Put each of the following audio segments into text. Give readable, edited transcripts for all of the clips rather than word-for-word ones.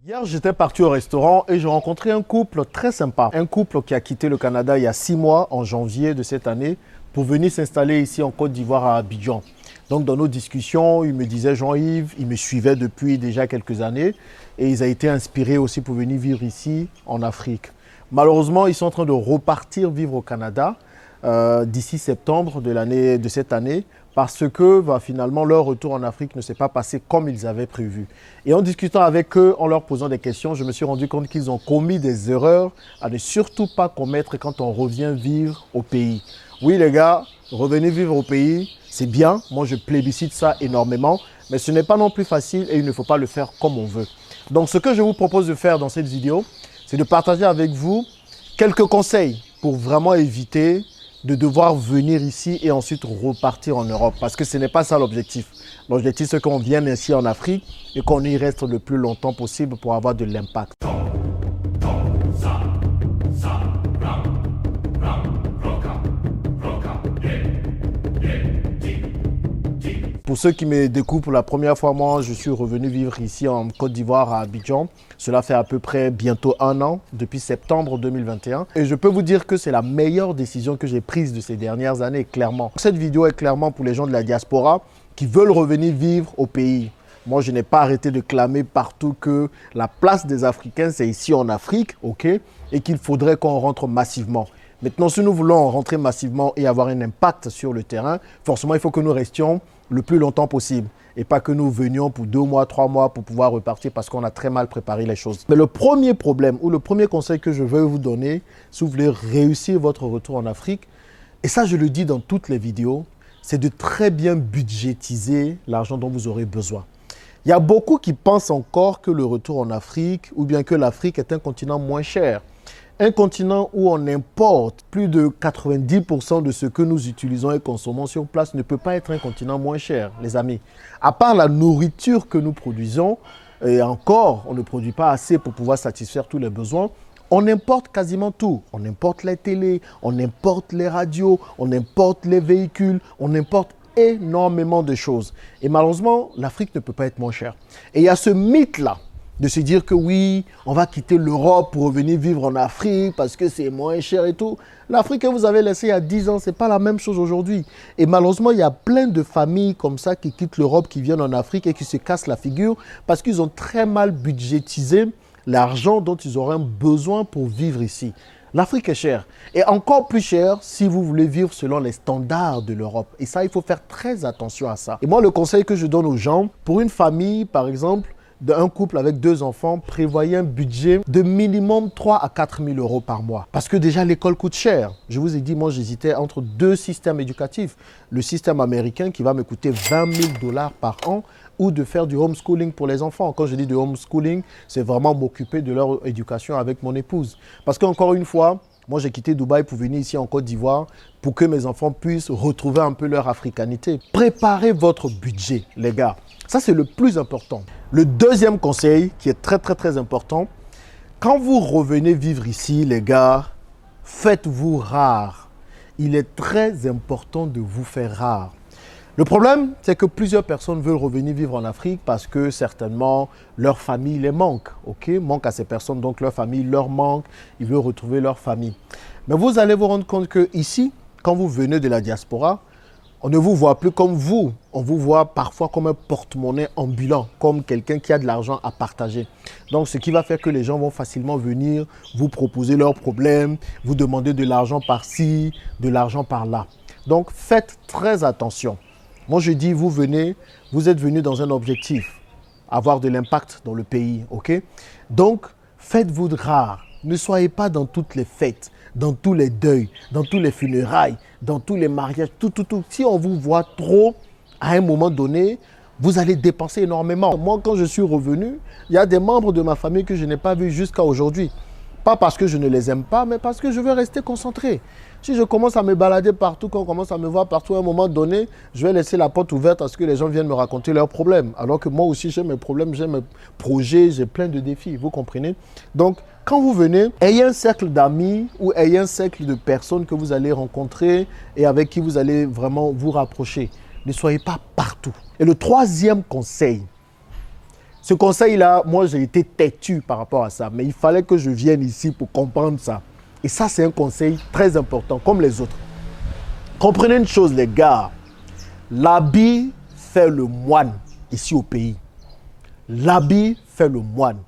Hier, j'étais parti au restaurant et j'ai rencontré un couple très sympa. Un couple qui a quitté le Canada il y a 6 mois, en janvier de cette année, pour venir s'installer ici en Côte d'Ivoire à Abidjan. Donc dans nos discussions, il me disait Jean-Yves, il me suivait depuis déjà quelques années et ils ont été inspirés aussi pour venir vivre ici en Afrique. Malheureusement, ils sont en train de repartir vivre au Canada d'ici septembre de cette année parce que finalement leur retour en Afrique ne s'est pas passé comme ils avaient prévu. Et en discutant avec eux, en leur posant des questions, je me suis rendu compte qu'ils ont commis des erreurs à ne surtout pas commettre quand on revient vivre au pays. Oui les gars, revenez vivre au pays, c'est bien, moi je plébiscite ça énormément, mais ce n'est pas non plus facile et il ne faut pas le faire comme on veut. Donc ce que je vous propose de faire dans cette vidéo, c'est de partager avec vous quelques conseils pour vraiment éviter de devoir venir ici et ensuite repartir en Europe. Parce que ce n'est pas ça l'objectif. L'objectif, c'est qu'on vienne ici en Afrique et qu'on y reste le plus longtemps possible pour avoir de l'impact. Pour ceux qui me découvrent pour la première fois, moi, je suis revenu vivre ici en Côte d'Ivoire à Abidjan. Cela fait à peu près bientôt 1 an, depuis septembre 2021. Et je peux vous dire que c'est la meilleure décision que j'ai prise de ces dernières années, clairement. Cette vidéo est clairement pour les gens de la diaspora qui veulent revenir vivre au pays. Moi, je n'ai pas arrêté de clamer partout que la place des Africains, c'est ici en Afrique, ok, et qu'il faudrait qu'on rentre massivement. Maintenant, si nous voulons rentrer massivement et avoir un impact sur le terrain, forcément, il faut que nous restions le plus longtemps possible et pas que nous venions pour 2 mois, 3 mois pour pouvoir repartir parce qu'on a très mal préparé les choses. Mais le premier problème ou le premier conseil que je veux vous donner, si vous voulez réussir votre retour en Afrique, et ça je le dis dans toutes les vidéos, c'est de très bien budgétiser l'argent dont vous aurez besoin. Il y a beaucoup qui pensent encore que le retour en Afrique ou bien que l'Afrique est un continent moins cher. Un continent où on importe plus de 90% de ce que nous utilisons et consommons sur place ne peut pas être un continent moins cher, les amis. À part la nourriture que nous produisons, et encore, on ne produit pas assez pour pouvoir satisfaire tous les besoins, on importe quasiment tout. On importe les télés, on importe les radios, on importe les véhicules, on importe énormément de choses. Et malheureusement, l'Afrique ne peut pas être moins chère. Et il y a ce mythe-là, de se dire que oui, on va quitter l'Europe pour revenir vivre en Afrique parce que c'est moins cher et tout. L'Afrique que vous avez laissée il y a 10 ans, ce n'est pas la même chose aujourd'hui. Et malheureusement, il y a plein de familles comme ça qui quittent l'Europe, qui viennent en Afrique et qui se cassent la figure parce qu'ils ont très mal budgétisé l'argent dont ils auraient besoin pour vivre ici. L'Afrique est chère et encore plus chère si vous voulez vivre selon les standards de l'Europe. Et ça, il faut faire très attention à ça. Et moi, le conseil que je donne aux gens, pour une famille, par exemple, d'un couple avec 2 enfants, prévoyez un budget de minimum 3 à 4 000 euros par mois. Parce que déjà, l'école coûte cher. Je vous ai dit, moi, j'hésitais entre 2 systèmes éducatifs. Le système américain qui va me coûter 20 000 $ par an ou de faire du homeschooling pour les enfants. Quand je dis du homeschooling, c'est vraiment m'occuper de leur éducation avec mon épouse. Parce qu'encore une fois, moi, j'ai quitté Dubaï pour venir ici en Côte d'Ivoire pour que mes enfants puissent retrouver un peu leur africanité. Préparez votre budget, les gars. Ça, c'est le plus important. Le deuxième conseil, qui est très important, quand vous revenez vivre ici, les gars, faites-vous rare. Il est très important de vous faire rare. Le problème, c'est que plusieurs personnes veulent revenir vivre en Afrique parce que certainement leur famille les manque. Manque à ces personnes, donc leur famille leur manque, ils veulent retrouver leur famille. Mais vous allez vous rendre compte que ici, quand vous venez de la diaspora, on ne vous voit plus comme vous. On vous voit parfois comme un porte-monnaie ambulant, comme quelqu'un qui a de l'argent à partager. Donc, ce qui va faire que les gens vont facilement venir vous proposer leurs problèmes, vous demander de l'argent par-ci, de l'argent par-là. Donc, faites très attention. Moi, je dis, vous venez, vous êtes venu dans un objectif, avoir de l'impact dans le pays, ok? Donc, faites-vous rare. Ne soyez pas dans toutes les fêtes, dans tous les deuils, dans tous les funérailles, dans tous les mariages, tout. Si on vous voit trop, à un moment donné, vous allez dépenser énormément. Moi, quand je suis revenu, il y a des membres de ma famille que je n'ai pas vus jusqu'à aujourd'hui. Pas parce que je ne les aime pas, mais parce que je veux rester concentré. Si je commence à me balader partout, quand on commence à me voir partout, à un moment donné, je vais laisser la porte ouverte à ce que les gens viennent me raconter leurs problèmes. Alors que moi aussi, j'ai mes problèmes, j'ai mes projets, j'ai plein de défis, vous comprenez? Donc, quand vous venez, ayez un cercle d'amis ou ayez un cercle de personnes que vous allez rencontrer et avec qui vous allez vraiment vous rapprocher. Ne soyez pas partout. Et le troisième conseil, Ce conseil-là, moi, j'ai été têtu par rapport à ça. Mais il fallait que je vienne ici pour comprendre ça. Et ça, c'est un conseil très important, comme les autres. Comprenez une chose, les gars. L'habit fait le moine ici au pays. L'habit fait le moine.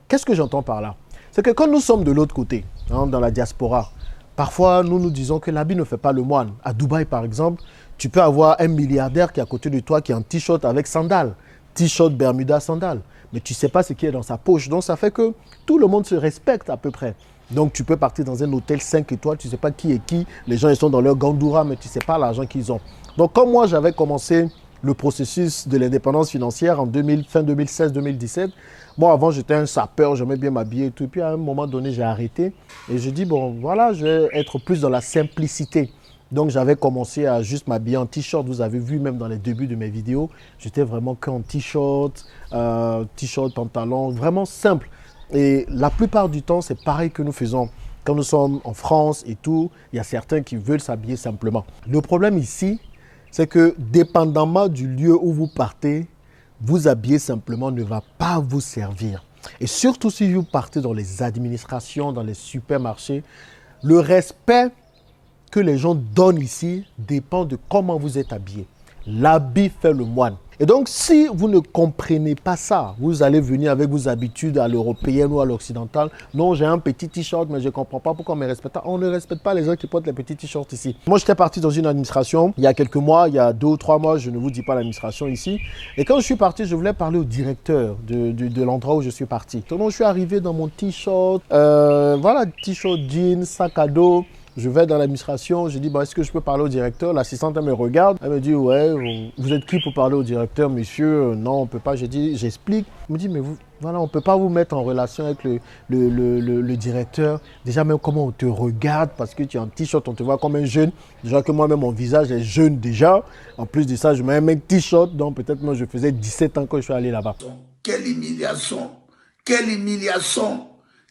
Qu'est-ce que j'entends par là? C'est que quand nous sommes de l'autre côté, hein, dans la diaspora, parfois nous nous disons que l'habit ne fait pas le moine. À Dubaï, par exemple, tu peux avoir un milliardaire qui est à côté de toi qui est en t-shirt avec sandales. T-shirt, Bermuda, sandales. Mais tu ne sais pas ce qui est dans sa poche. Donc ça fait que tout le monde se respecte à peu près. Donc tu peux partir dans un hôtel 5 étoiles, tu ne sais pas qui est qui. Les gens ils sont dans leur gandoura, mais tu ne sais pas l'argent qu'ils ont. Donc comme moi j'avais commencé le processus de l'indépendance financière en fin 2016-2017, moi avant j'étais un sapeur, j'aimais bien m'habiller et tout. Et puis à un moment donné j'ai arrêté et je dis bon voilà, je vais être plus dans la simplicité. Donc j'avais commencé à juste m'habiller en t-shirt. Vous avez vu même dans les débuts de mes vidéos, j'étais vraiment qu'en t-shirt, pantalon, vraiment simple. Et la plupart du temps, c'est pareil que nous faisons. Quand nous sommes en France et tout, il y a certains qui veulent s'habiller simplement. Le problème ici, c'est que dépendamment du lieu où vous partez, vous habiller simplement ne va pas vous servir. Et surtout si vous partez dans les administrations, dans les supermarchés, le respect que les gens donnent ici dépend de comment vous êtes habillé. L'habit fait le moine. Et donc, si vous ne comprenez pas ça, vous allez venir avec vos habitudes à l'européenne ou à l'occidentale. Non, j'ai un petit t-shirt, mais je ne comprends pas pourquoi on me respecte pas. On ne respecte pas les gens qui portent les petits t-shirts ici. Moi, j'étais parti dans une administration il y a quelques mois, il y a 2 ou 3 mois, je ne vous dis pas l'administration ici. Et quand je suis parti, je voulais parler au directeur de l'endroit où je suis parti. Donc, je suis arrivé dans mon t-shirt, voilà, t-shirt, jeans, sac à dos. Je vais dans l'administration, je dis, bah, est-ce que je peux parler au directeur? L'assistante, elle me regarde, elle me dit, ouais, vous êtes qui pour parler au directeur, monsieur? Non, on ne peut pas. J'ai dit, j'explique. Elle me dit, mais vous, voilà, on ne peut pas vous mettre en relation avec le directeur. Déjà, même comment on te regarde, parce que tu es en t-shirt, on te voit comme un jeune. Déjà que moi-même, mon visage est jeune déjà. En plus de ça, je mets un t-shirt, donc peut-être moi, je faisais 17 ans quand je suis allé là-bas. Quelle humiliation! Quelle humiliation!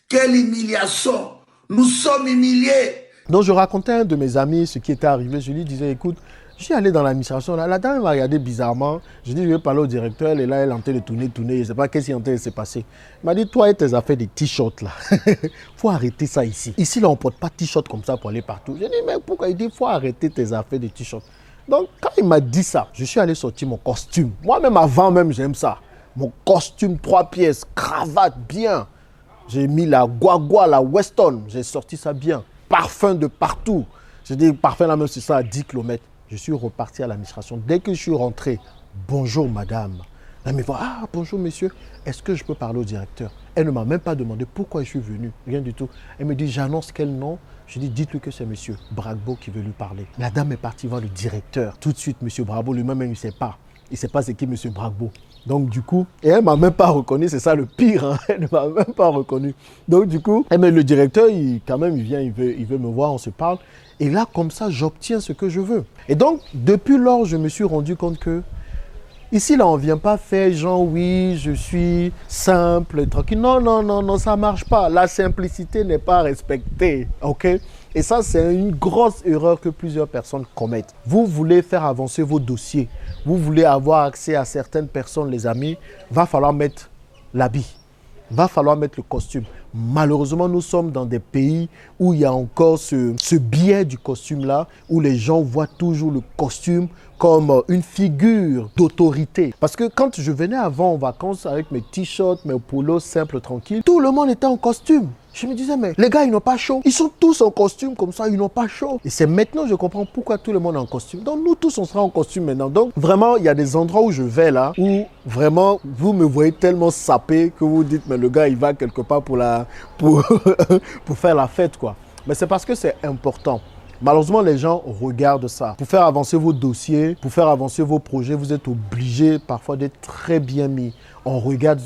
Quelle humiliation! Nous sommes humiliés! Donc, je racontais à un de mes amis ce qui était arrivé. Je lui disais, écoute, je suis allé dans l'administration. La dame m'a regardé bizarrement. Je dis, je vais parler au directeur. Elle est là, elle est en train de tourner. Je ne sais pas qu'est-ce qui est en train de se passer. Il m'a dit, toi et tes affaires de t-shirt là, il faut arrêter ça ici. Ici, là, on ne porte pas de t-shirt comme ça pour aller partout. Je dis, mais pourquoi? Il dit, il faut arrêter tes affaires de t-shirt. Donc, quand il m'a dit ça, je suis allé sortir mon costume. Moi-même, avant même, j'aime ça. Mon costume, 3 pièces, cravate, bien. J'ai mis la guagua, la Weston. J'ai sorti ça bien. Parfum de partout. J'ai dit, parfum là même, c'est ça à 10 km. Je suis reparti à l'administration. Dès que je suis rentré, bonjour madame. Elle me dit, ah bonjour monsieur, est-ce que je peux parler au directeur? Elle ne m'a même pas demandé pourquoi je suis venu, rien du tout. Elle me dit, j'annonce quel nom? Je dis, dites-lui que c'est monsieur Bragbo qui veut lui parler. La dame est partie voir le directeur. Tout de suite, monsieur Bragbo lui-même, il ne sait pas. Il ne sait pas c'est qui monsieur Bragbo. Donc du coup, et elle ne m'a même pas reconnu, c'est ça le pire, hein? Elle ne m'a même pas reconnu. Donc du coup, mais le directeur, quand même, il vient, il veut me voir, on se parle. Et là, comme ça, j'obtiens ce que je veux. Et donc, depuis lors, je me suis rendu compte que ici, là, on ne vient pas faire genre, oui, je suis simple, tranquille. Non, non, non, non, ça ne marche pas. La simplicité n'est pas respectée, ok? Et ça, c'est une grosse erreur que plusieurs personnes commettent. Vous voulez faire avancer vos dossiers. Vous voulez avoir accès à certaines personnes, les amis. Va falloir mettre l'habit. Va falloir mettre le costume. Malheureusement, nous sommes dans des pays où il y a encore ce biais du costume-là, où les gens voient toujours le costume comme une figure d'autorité. Parce que quand je venais avant en vacances avec mes t-shirts, mes polos simples, tranquilles, tout le monde était en costume. Je me disais, mais les gars, ils n'ont pas chaud. Ils sont tous en costume comme ça, ils n'ont pas chaud. Et c'est maintenant que je comprends pourquoi tout le monde est en costume. Donc, nous tous, on sera en costume maintenant. Donc, vraiment, il y a des endroits où je vais là, où vraiment, vous me voyez tellement sapé que vous dites, mais le gars, il va quelque part pour faire la fête, quoi. Mais c'est parce que c'est important. Malheureusement, les gens regardent ça. Pour faire avancer vos dossiers, pour faire avancer vos projets, vous êtes obligé parfois d'être très bien mis. On regarde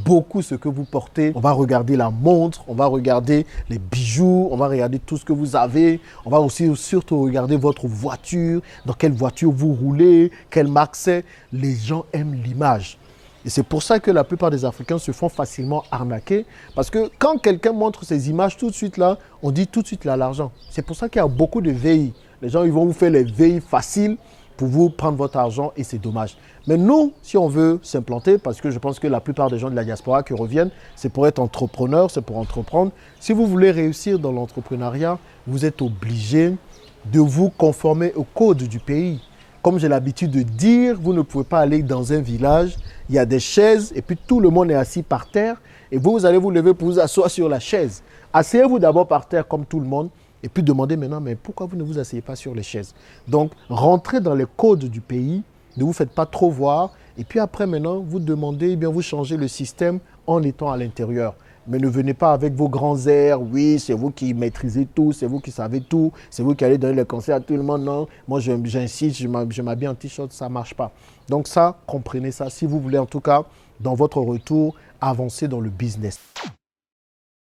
beaucoup ce que vous portez. On va regarder la montre, on va regarder les bijoux, on va regarder tout ce que vous avez. On va aussi surtout regarder votre voiture, dans quelle voiture vous roulez, quelle marque c'est. Les gens aiment l'image. Et c'est pour ça que la plupart des Africains se font facilement arnaquer. Parce que quand quelqu'un montre ses images tout de suite là, on dit tout de suite là l'argent. C'est pour ça qu'il y a beaucoup de VI. Les gens ils vont vous faire les VI faciles. pour vous prendre votre argent et c'est dommage. Mais nous, si on veut s'implanter, parce que je pense que la plupart des gens de la diaspora qui reviennent, c'est pour être entrepreneur, c'est pour entreprendre. Si vous voulez réussir dans l'entrepreneuriat, vous êtes obligé de vous conformer au code du pays. Comme j'ai l'habitude de dire, vous ne pouvez pas aller dans un village, il y a des chaises et puis tout le monde est assis par terre et vous allez vous lever pour vous asseoir sur la chaise. Asseyez-vous d'abord par terre comme tout le monde et puis demandez maintenant, mais pourquoi vous ne vous asseyez pas sur les chaises? Donc, rentrez dans les codes du pays, ne vous faites pas trop voir et puis après maintenant, vous demandez, eh bien, vous changez le système en étant à l'intérieur. Mais ne venez pas avec vos grands airs, oui, c'est vous qui maîtrisez tout, c'est vous qui savez tout, c'est vous qui allez donner les conseils à tout le monde. Non, moi j'insiste, je m'habille en t-shirt, ça ne marche pas. Donc ça, comprenez ça, si vous voulez en tout cas, dans votre retour, avancer dans le business.